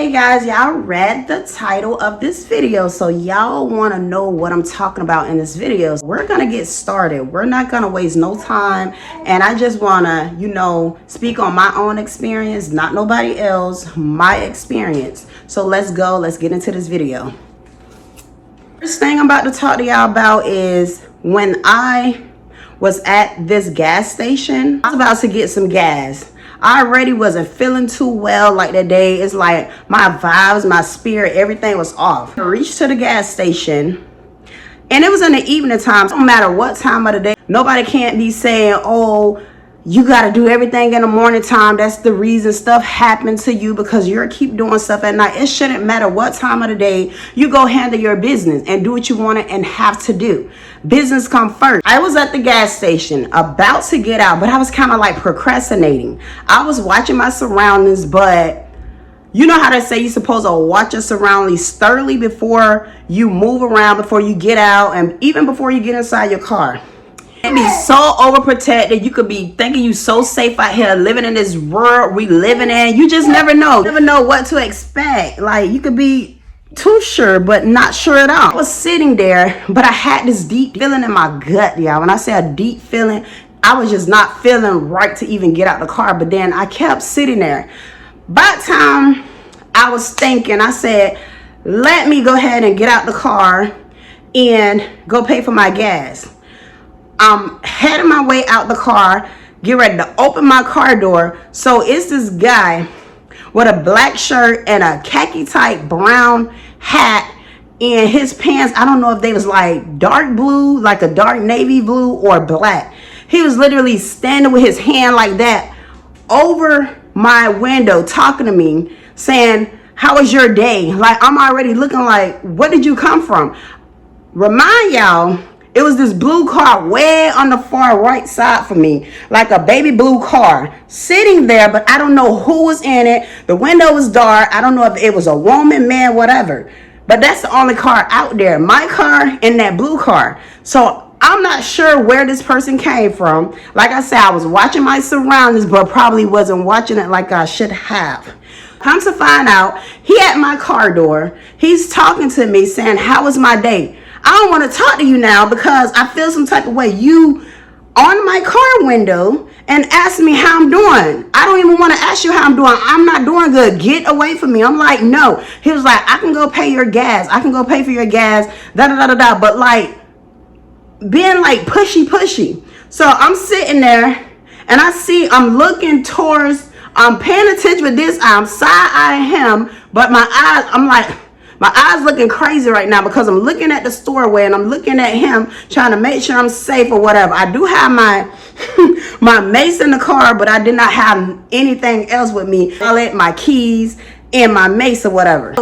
Okay guys, y'all read the title of this video, so y'all want to know what I'm talking about in this video. We're gonna get started. We're not gonna waste no time, and I just want to speak on my own experience, not nobody else, my experience. So let's go, let's get into this video. First thing I'm about to talk to y'all about is when I was at this gas station. I was about to get some gas. I already wasn't feeling too well like that day. It's like my vibes, my spirit, everything was off. I reached to the gas station and it was in the evening time. No matter what time of the day, nobody can't be saying, oh, you got to do everything in the morning time. That's the reason stuff happened to you, because you're keep doing stuff at night. It shouldn't matter what time of the day. You go handle your business and do what you want and have to do. Business come first. I was at the gas station about to get out, but I was kind of like procrastinating. I was watching my surroundings, but you know how they say you're supposed to watch your surroundings thoroughly before you move around, before you get out, and even before you get inside your car. Be so overprotected. You could be thinking you so safe out here living in this world we living in. You just never know. Never know what to expect. Like, you could be too sure but not sure at all. I was sitting there, but I had this deep feeling in my gut, y'all. When I say a deep feeling, I was just not feeling right to even get out the car. But then I kept sitting there. By the time I was thinking, I said, let me go ahead and get out the car and go pay for my gas. I'm heading my way out the car, get ready to open my car door. So it's this guy with a black shirt and a khaki type brown hat, and his pants, I don't know if they was like dark blue, like a dark navy blue, or black. He was literally standing with his hand like that over my window talking to me, saying, how was your day? Like, I'm already looking like, what did you come from? Remind y'all, it was this blue car way on the far right side for me, like a baby blue car sitting there, but I don't know who was in it. The window was dark. I don't know if it was a woman, man, whatever. But that's the only car out there, my car and that blue car. So I'm not sure where this person came from. Like I said, I was watching my surroundings, but probably wasn't watching it like I should have. Come to find out, he at my car door. He's talking to me saying, how was my day? I don't want to talk to you now because I feel some type of way. You on my car window and ask me how I'm doing. I don't even want to ask you how I'm doing. I'm not doing good. Get away from me. I'm like, no. He was like, I can go pay your gas. I can go pay for your gas. Da da da da da. But like being like pushy. So I'm sitting there and I'm looking towards, I'm paying attention with this eye. I'm side-eyeing him, but my eyes, I'm like, my eyes looking crazy right now because I'm looking at the doorway and I'm looking at him trying to make sure I'm safe or whatever. I do have my my mace in the car, but I did not have anything else with me. I let my keys and my mace or whatever.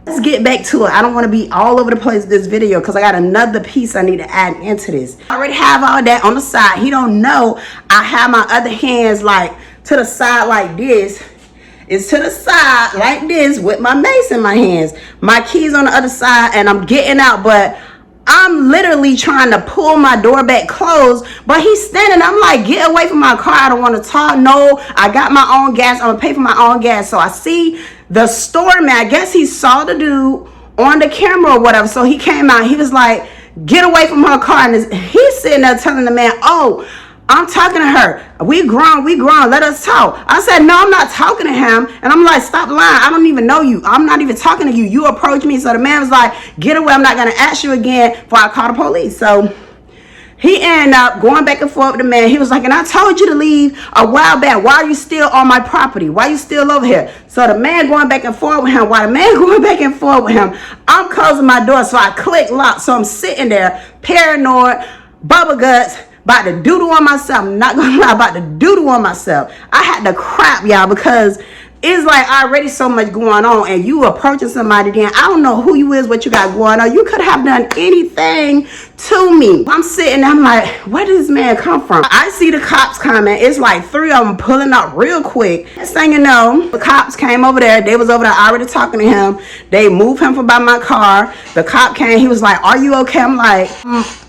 Let's get back to it. I don't want to be all over the place with this video because I got another piece I need to add into this. I already have all that on the side. He don't know I have my other hands like to the side like this. It's to the side like this with my mace in my hands, my keys on the other side, and I'm getting out, but I'm literally trying to pull my door back closed, but he's standing. I'm like, get away from my car. I don't want to talk. No, I got my own gas. I'm gonna pay for my own gas. So I see the store man. I guess he saw the dude on the camera or whatever. So he came out. He was like, get away from her car. And he's sitting there telling the man, oh, I'm talking to her. We grown. Let us talk. I said, no, I'm not talking to him. And I'm like, stop lying. I don't even know you. I'm not even talking to you. You approached me. So the man was like, get away. I'm not going to ask you again before I call the police. So he ended up going back and forth with the man. He was like, and I told you to leave a while back. Why are you still on my property? Why are you still over here? So the man going back and forth with him. While the man going back and forth with him, I'm closing my door. So I click lock. So I'm sitting there paranoid, bubble guts, about to doodle on myself. I'm not gonna lie, about to doodle on myself. I had to crap, y'all, because it's like already so much going on, and you approaching somebody, then I don't know who you is, what you got going on. You could have done anything to me. I'm sitting, I'm like, where did this man come from? I see the cops coming. It's like 3 of them pulling up real quick. Next thing you know, the cops came over there. They was over there already talking to him. They moved him from by my car. The cop came. He was like, are you okay? I'm like,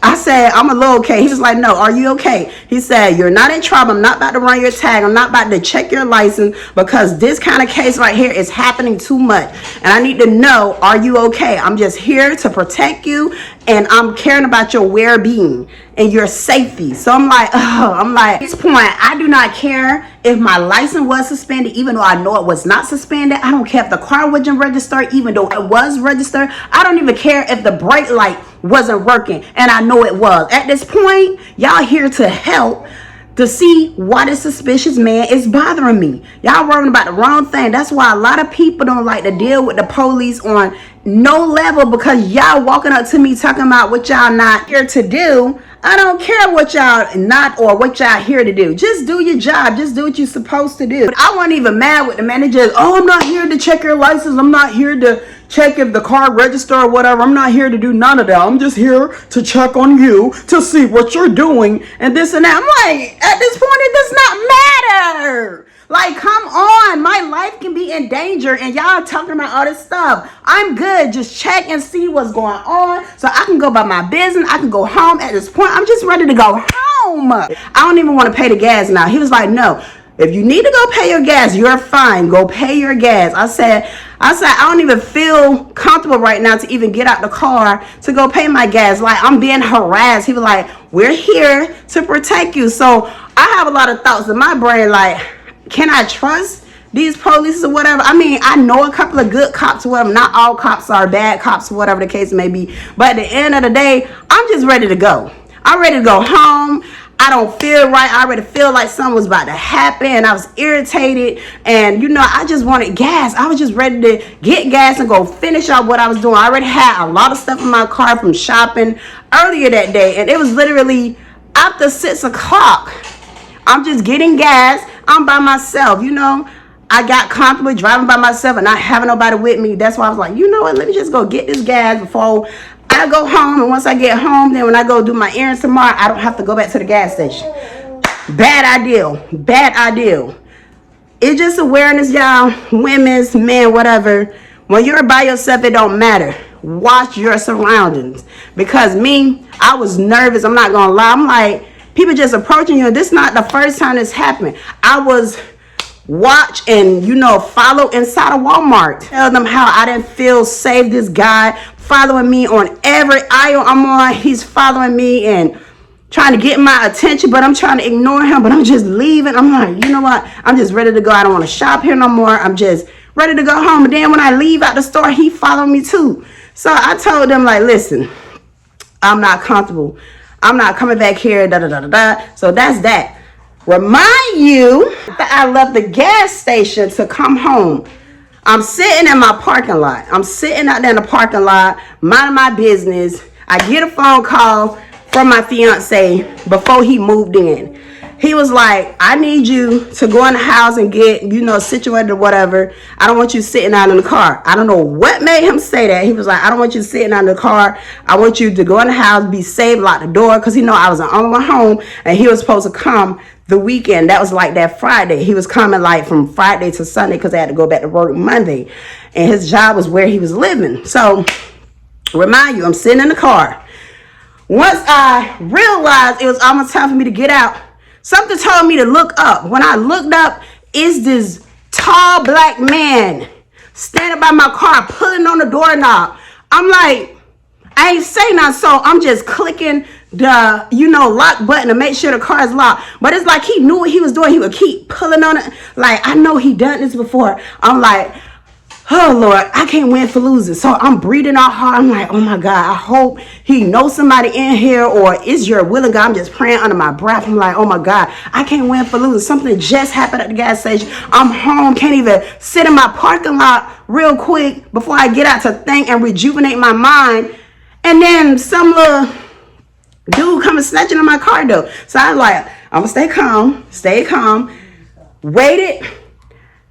I said, I'm a little okay. He was like, no, are you okay? He said, you're not in trouble. I'm not about to run your tag. I'm not about to check your license because this kind of case right here is happening too much. And I need to know, are you okay? I'm just here to protect you, and I'm caring about your well-being and your safety. So I'm like, at this point, I do not care if my license was suspended, even though I know it was not suspended. I don't care if the car wasn't registered, even though it was registered. I don't even care if the brake light wasn't working, and I know it was. At this point, y'all here to help, to see why this suspicious man is bothering me. Y'all worrying about the wrong thing. That's why a lot of people don't like to deal with the police on no level, because y'all walking up to me talking about what y'all not here to do. I don't care what y'all not or what y'all here to do. Just do your job. Just do what you're supposed to do. But I wasn't even mad with the manager. Oh, I'm not here to check your license. I'm not here to check if the car register or whatever. I'm not here to do none of that. I'm just here to check on you to see what you're doing and this and that. I'm like, at this point, it does not matter. Like, come on. My life can be in danger, and y'all talking about all this stuff. I'm good. Just check and see what's going on so I can go about my business. I can go home. At this point, I'm just ready to go home. I don't even want to pay the gas now. He was like, no. If you need to go pay your gas, you're fine. Go pay your gas. I said, I don't even feel comfortable right now to even get out the car to go pay my gas. Like, I'm being harassed. He was like, we're here to protect you. So I have a lot of thoughts in my brain, like, can I trust these police or whatever? I mean, I know a couple of good cops or whatever. Not all cops are bad cops or whatever the case may be. But at the end of the day, I'm just ready to go. I'm ready to go home. I don't feel right. I already feel like something was about to happen. I was irritated. And, you know, I just wanted gas. I was just ready to get gas and go finish up what I was doing. I already had a lot of stuff in my car from shopping earlier that day. And it was literally after 6 o'clock. I'm just getting gas. I'm by myself, you know. I got comfortable driving by myself and not having nobody with me. That's why I was like, you know what? Let me just go get this gas before I go home. And once I get home, then when I go do my errands tomorrow, I don't have to go back to the gas station. Bad idea. Bad idea. It's just awareness, y'all. Women's, men, whatever. When you're by yourself, it don't matter. Watch your surroundings. Because me, I was nervous. I'm not going to lie. I'm like, people just approaching you. And this is not the first time this happened. I was watch and, you know, follow inside of Walmart. Tell them how I didn't feel safe. This guy following me on every aisle I'm on. He's following me and trying to get my attention, but I'm trying to ignore him. But I'm just leaving. I'm like, you know what? I'm just ready to go. I don't want to shop here no more. I'm just ready to go home. And then when I leave out the store, he followed me too. So I told them, like, listen, I'm not comfortable. I'm not coming back here. Da da da da da. So that's that. Remind you that I left the gas station to come home. I'm sitting in my parking lot. I'm sitting out there in the parking lot, minding my business. I get a phone call from my fiance before he moved in. He was like, I need you to go in the house and get, you know, situated or whatever. I don't want you sitting out in the car. I don't know what made him say that. He was like, I don't want you sitting out in the car. I want you to go in the house, be safe, lock the door. Because he know I was the only one home and he was supposed to come the weekend. That was like that Friday. He was coming like from Friday to Sunday because I had to go back to work Monday. And his job was where he was living. So, remind you, I'm sitting in the car. Once I realized it was almost time for me to get out, something told me to look up. When I looked up, it's this tall black man standing by my car, pulling on the doorknob. I'm like, I ain't say nothing, so I'm just clicking the, you know, lock button to make sure the car is locked. But it's like he knew what he was doing. He would keep pulling on it. Like, I know he done this before. I'm like, oh Lord, I can't win for losing. So I'm breathing out hard. I'm like, oh my God, I hope he knows somebody in here, or is your willing God. I'm just praying under my breath. I'm like, oh my God, I can't win for losing. Something just happened at the gas station. I'm home, can't even sit in my parking lot real quick before I get out to think and rejuvenate my mind. And then some little dude coming snatching on my car door. So I was like, I'm gonna stay calm, waited.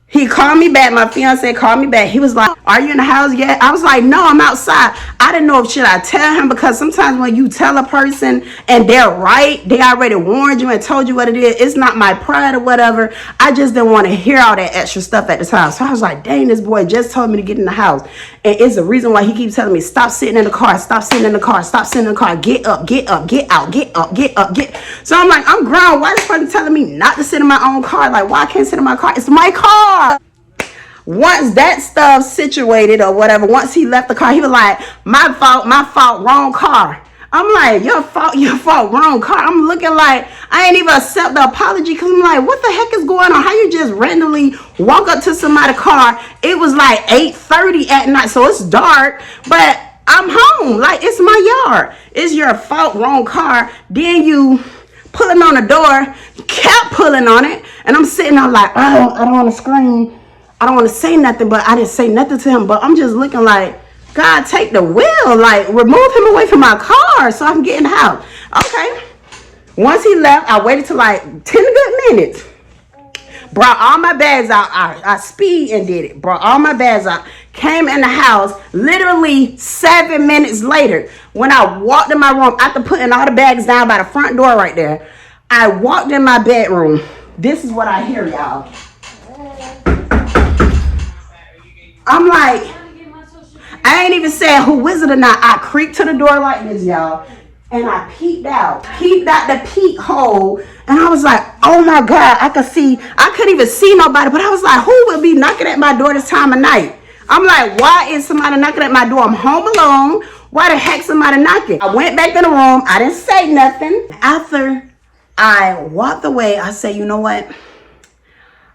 He called me back. My fiance called me back. He was like, are you in the house yet? I was like, no, I'm outside. I didn't know if should I tell him, because sometimes when you tell a person and they're right, they already warned you and told you what it is. It's not my pride or whatever. I just didn't want to hear all that extra stuff at the time. So I was like, dang, this boy just told me to get in the house. And it's the reason why he keeps telling me, stop sitting in the car, stop sitting in the car, stop sitting in the car, get up, get up, get out, get up, get up, get. So I'm like, I'm grown. Why is this person telling me not to sit in my own car? Like, why I can't sit in my car? It's my car. Once that stuff situated or whatever, once he left the car, he was like, my fault, wrong car. I'm like, your fault, wrong car. I'm looking like I ain't even accept the apology because I'm like, what the heck is going on? How you just randomly walk up to somebody's car? It was like 8:30 at night, so it's dark, but I'm home. Like, it's my yard. It's your fault, wrong car. Then you pulling on the door, kept pulling on it, and I'm sitting there like, oh, I don't want to scream. I don't want to say nothing, but I didn't say nothing to him. But I'm just looking like, God, take the wheel. Like, remove him away from my car so I can get in the house. Okay. Once he left, I waited till like 10 good minutes. Brought all my bags out. I speed and did it. Brought all my bags out. Came in the house literally 7 minutes later. When I walked in my room, after putting all the bags down by the front door right there, I walked in my bedroom. This is what I hear, y'all. I'm like, I ain't even saying who was it or not. I creeped to the door like this, y'all. And I peeked out the peek hole. And I was like, oh my God, I couldn't even see nobody. But I was like, who would be knocking at my door this time of night? I'm like, why is somebody knocking at my door? I'm home alone. Why the heck somebody knocking? I went back in the room. I didn't say nothing. After I walked away, I said, you know what?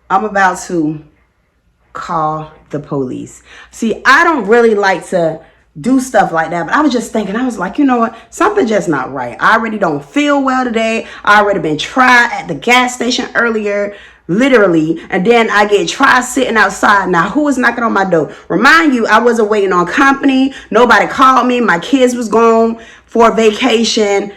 I'm about to call the police. See, I don't really like to do stuff like that, but I was just thinking, I was like, you know what, something just not right. I already don't feel well today. I already been tried at the gas station earlier, literally, and then I get tried sitting outside. Now who is knocking on my door? Remind you, I wasn't waiting on company. Nobody called me. My kids was gone for vacation.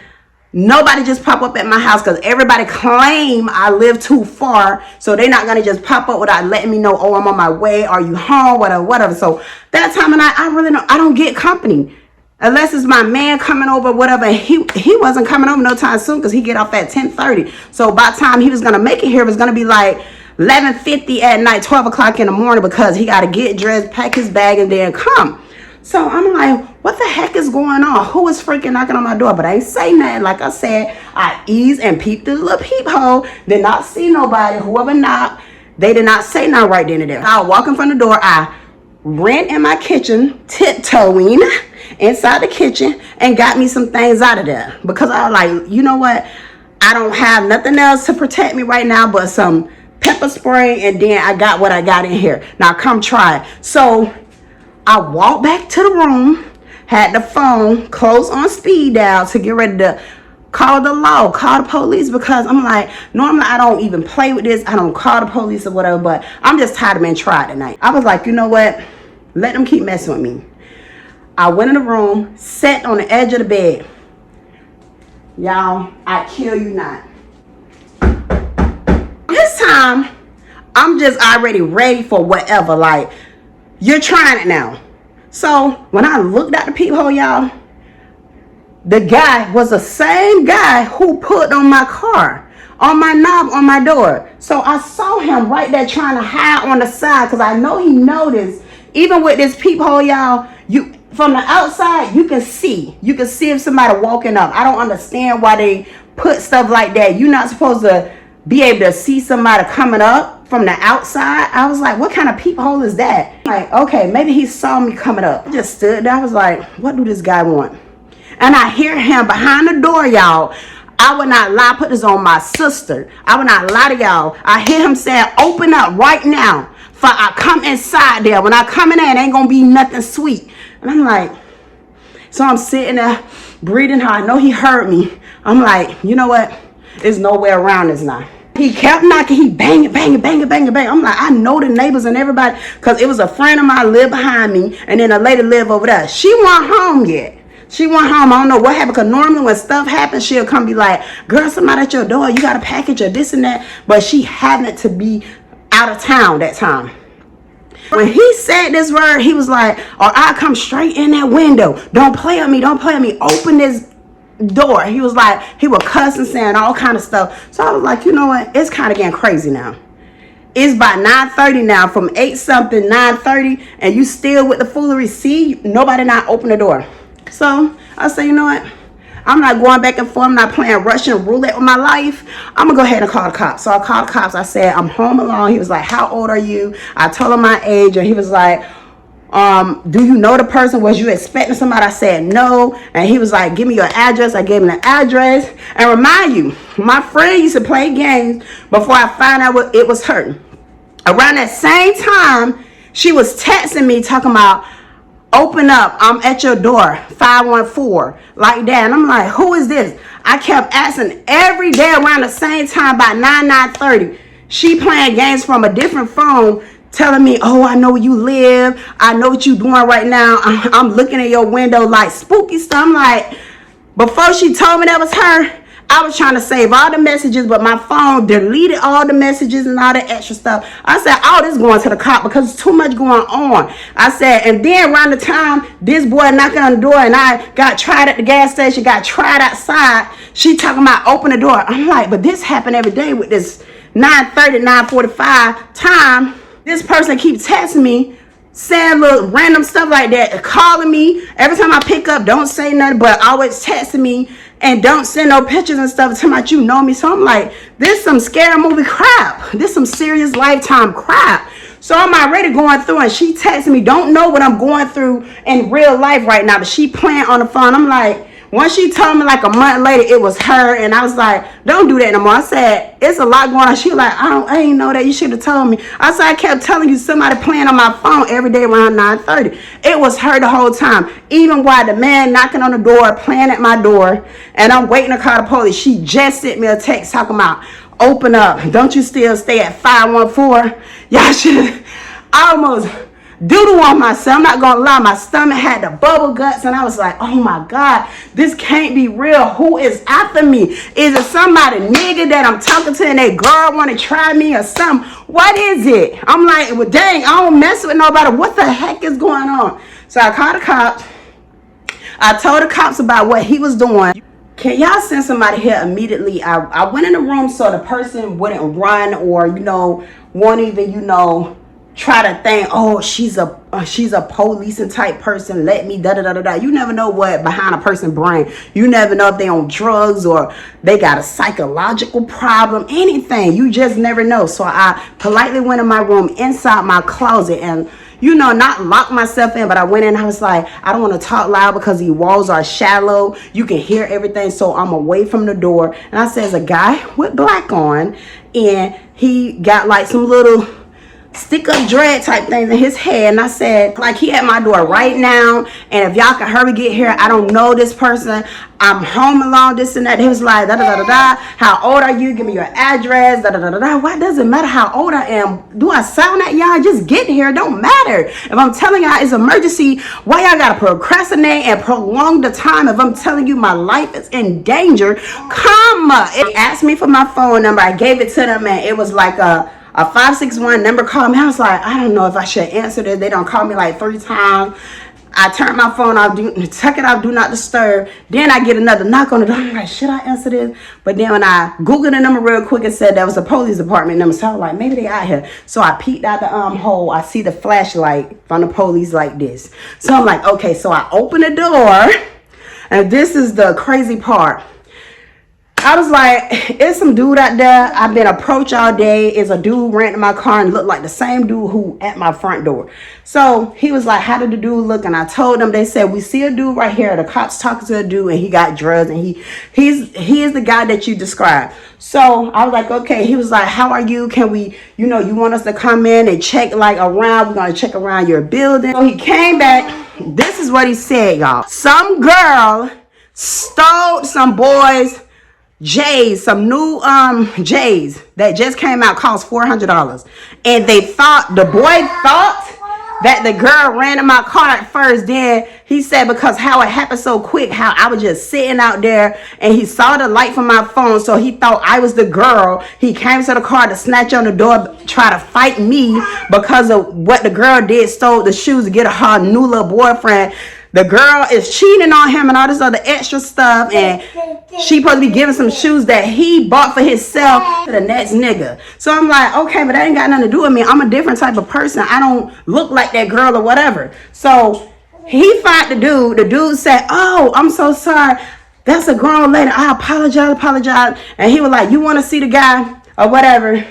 Nobody just pop up at my house because everybody claim I live too far. So they're not going to just pop up without letting me know, oh, I'm on my way. Are you home? Whatever. So that time of night, I don't get company. Unless it's my man coming over, whatever. He wasn't coming over no time soon because he get off at 10:30. So by the time he was going to make it here, it was going to be like 11:50 at night, 12 o'clock in the morning because he got to get dressed, pack his bag, and then come. So I'm like, what the heck is going on? Who is freaking knocking on my door? But I ain't say nothing. Like I said, I eased and peeped through the little peephole. Did not see nobody. Whoever knocked, they did not say nothing right then and there. I was walking from the door. I ran in my kitchen, tiptoeing inside the kitchen, and got me some things out of there. Because I was like, you know what? I don't have nothing else to protect me right now but some pepper spray. And then I got what I got in here. Now come try it. So I walked back to the room, had the phone close on speed dial to get ready to call the law, call the police, because I'm like, normally I don't even play with this. I don't call the police or whatever, but I'm just tired of being tried tonight. I was like, you know what? Let them keep messing with me. I went in the room, sat on the edge of the bed. Y'all, I kill you not. This time, I'm just already ready for whatever. Like, you're trying it now. So when I looked out the peephole, y'all, the guy was the same guy who put on my car, on my knob, on my door. So I saw him right there trying to hide on the side because I know he noticed. Even with this peephole, y'all, you from the outside, you can see if somebody walking up. I don't understand why they put stuff like that. You're not supposed to be able to see somebody coming up from the outside. I was like, what kind of peephole is that? Like, okay, maybe he saw me coming up. I just stood there. I was like, what do this guy want? And I hear him behind the door, y'all. I would not lie, put this on my sister. I would not lie to y'all. I hear him saying, open up right now. For I come inside there. When I come in there, it ain't gonna be nothing sweet. And I'm like, so I'm sitting there breathing hard. I know he heard me. I'm like, you know what? There's no way around this now. He kept knocking. He banging. I'm like, I know the neighbors and everybody, because it was a friend of mine lived behind me, and then a lady lived over there. She wasn't home yet. She went home. I don't know what happened, because normally when stuff happens, she'll come be like, girl, somebody at your door, you got a package or this and that. But she happened to be out of town that time. When he said this word, he was like, or I'll come straight in that window. Don't play with me. Open this door. He was like, he was cussing, saying all kind of stuff. So I was like, you know what? It's kind of getting crazy now. It's by 9:30 now, from 8 something, 9:30, and you still with the foolery. See, nobody not open the door. So I said, you know what? I'm not going back and forth. I'm not playing Russian roulette with my life. I'm going to go ahead and call the cops. So I called the cops. I said, I'm home alone. He was like, how old are you? I told him my age, and he was like, do you know the person? Was you expecting somebody? I said no. And he was like, give me your address. I gave him the address. And remind you, my friend used to play games before I found out it was her. Around that same time, she was texting me talking about, open up, I'm at your door, 514, like that. And I'm like, who is this? I kept asking every day around the same time, by 9:30. She playing games from a different phone, telling me, oh, I know where you live. I know what you doing right now. I'm looking at your window like spooky stuff. I'm like, before she told me that was her, I was trying to save all the messages, but my phone deleted all the messages and all the extra stuff. I said, oh, this is going to the cop because it's too much going on. I said, and then around the time this boy knocking on the door and I got tried at the gas station, got tried outside, she talking about open the door. I'm like, but this happened every day with this 9:30, 9:45 time. This person keeps texting me, saying little random stuff like that, calling me. Every time I pick up, don't say nothing, but always texting me and don't send no pictures and stuff talking about you know me. So I'm like, this some scary movie crap. This some serious Lifetime crap. So I'm already going through, and she texting me, don't know what I'm going through in real life right now, but she playing on the phone. I'm like, once she told me like a month later it was her, and I was like, don't do that no more. I said, it's a lot going on. She was like, I ain't know that. You should have told me. I said, I kept telling you somebody playing on my phone every day around 9:30. It was her the whole time. Even while the man knocking on the door, playing at my door, and I'm waiting to call the police, she just sent me a text talking about, open up. Don't you still stay at 514? Y'all should almost doodle on myself. I'm not gonna lie, my stomach had the bubble guts, and I was like, oh my God, this can't be real. Who is after me? Is it somebody nigga that I'm talking to and they girl want to try me or something? What is it? I'm like, well, dang, I don't mess with nobody. What the heck is going on? So I called the cops. I told the cops about what he was doing. Can y'all send somebody here immediately? I went in the room so the person wouldn't run or, won't even, try to think, oh, she's a policing type person. Let me da da da da da. You never know what behind a person's brain. You never know if they on drugs or they got a psychological problem. Anything. You just never know. So I politely went in my room inside my closet and not lock myself in, but I went in. I was like, I don't want to talk loud because these walls are shallow. You can hear everything, so I'm away from the door. And I said, there's a guy with black on, and he got like some little stick up dread type things in his head. And I said, like, he at my door right now, and if y'all can hurry get here, I don't know this person, I'm home alone, this and that. He was like, da da da da da, how old are you? Give me your address, da da da da da. Why does it matter how old I am? Do I sound at y'all? Just get here. It don't matter. If I'm telling y'all it's emergency, why y'all gotta procrastinate and prolong the time? If I'm telling you my life is in danger, come. It asked me for my phone number. I gave it to them, and it was like a 561 number called me. I was like, I don't know if I should answer this. They don't call me like 3 times. I turned my phone off, tuck it off, do not disturb. Then I get another knock on the door. I'm like, should I answer this? But then when I Googled the number real quick, it said that was a police department number. So I was like, maybe they out here. So I peeked out the hole. I see the flashlight from the police like this. So I'm like, okay. So I open the door, and this is the crazy part. I was like, it's some dude out there. I've been approached all day. It's a dude renting my car and looked like the same dude who at my front door. So he was like, how did the dude look? And I told them, they said, we see a dude right here. The cops talking to a dude, and he got drugs, and he is the guy that you described. So I was like, okay. He was like, how are you? Can we, you want us to come in and check like around? We're going to check around your building. So he came back. This is what he said, y'all. Some girl stole some boys' J's, some new J's that just came out, cost $400, and the boy thought that the girl ran in my car at first. Then he said, because how it happened so quick, how I was just sitting out there, and he saw the light from my phone, so he thought I was the girl. He came to the car to snatch on the door, try to fight me because of what the girl did, stole the shoes to get her new little boyfriend. The girl is cheating on him and all this other extra stuff, and she supposed to be giving some shoes that he bought for himself to the next nigga. So I'm like, okay, but that ain't got nothing to do with me. I'm a different type of person. I don't look like that girl or whatever. So he fought the dude. The dude said, oh, I'm so sorry. That's a grown lady. I apologize. And he was like, you want to see the guy or whatever?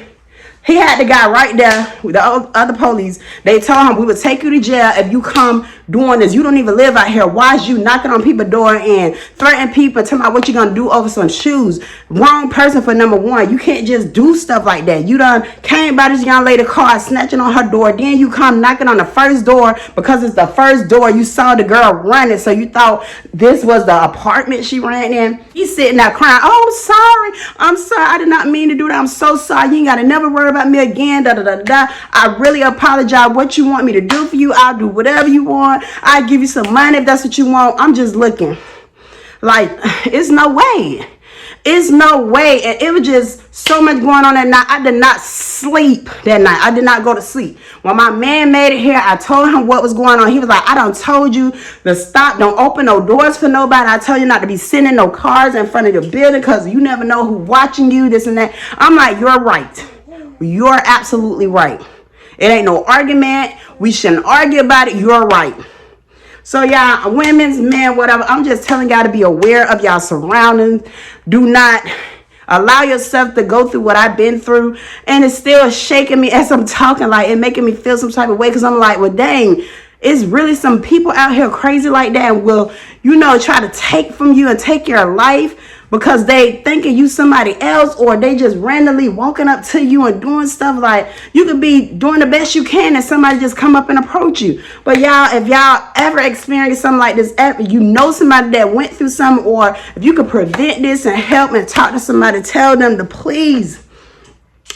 He had the guy right there with the other police. They told him, we would take you to jail if you come doing this. You don't even live out here. Why is you knocking on people's door and threatening people, telling about what you're going to do over some shoes? Wrong person for number one. You can't just do stuff like that. You done came by this young lady car, snatching on her door. Then you come knocking on the first door because it's the first door. You saw the girl running, so you thought this was the apartment she ran in. He's sitting there crying. Oh, I'm sorry. I did not mean to do that. I'm so sorry. You ain't got to never worry about me again. I really apologize. What you want me to do for you, I'll do whatever you want. I'll give you some money if that's what you want. I'm just looking. Like, it's no way. It's no way. And it was just so much going on that night. I did not sleep that night. I did not go to sleep. When my man made it here, I told him what was going on. He was like, I done told you to stop. Don't open no doors for nobody. I told you not to be sending no cars in front of the building because you never know who's watching you, this and that. I'm like, you're right. You're absolutely right. It ain't no argument. We shouldn't argue about it. You're right. So y'all, women's, men, whatever, I'm just telling y'all to be aware of y'all surroundings. Do not allow yourself to go through what I've been through. And it's still shaking me as I'm talking, like it making me feel some type of way, because I'm like, well, dang, it's really some people out here crazy like that and will, try to take from you and take your life because they thinking you somebody else, or they just randomly walking up to you and doing stuff. Like, you could be doing the best you can and somebody just come up and approach you. But y'all, if y'all ever experience something like this, somebody that went through something, or if you could prevent this and help and talk to somebody, tell them to please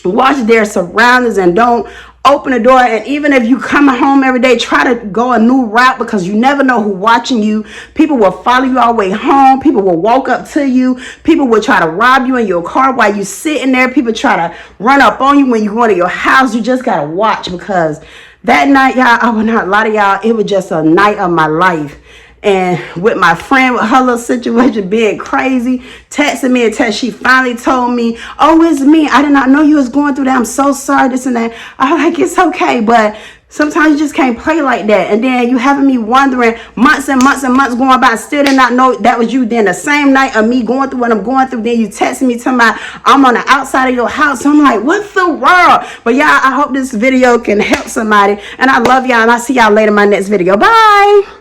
watch their surroundings and don't open the door. And even if you come home every day, try to go a new route, because you never know who's watching you. People will follow you all the way home. People will walk up to you. People will try to rob you in your car while you're sitting there. People try to run up on you when you go to your house. You just got to watch, because that night, y'all, I will not lie to y'all, it was just a night of my life. And with my friend, with her little situation being crazy, texting me a text, she finally told me, oh, it's me. I did not know you was going through that. I'm so sorry, this and that. I was like, it's okay. But sometimes you just can't play like that. And then you having me wondering, months and months going by, still did not know that was you. Then the same night of me going through what I'm going through, then you text me telling me I'm on the outside of your house. So I'm like, what the world? But y'all, I hope this video can help somebody. And I love y'all, and I'll see y'all later in my next video. Bye.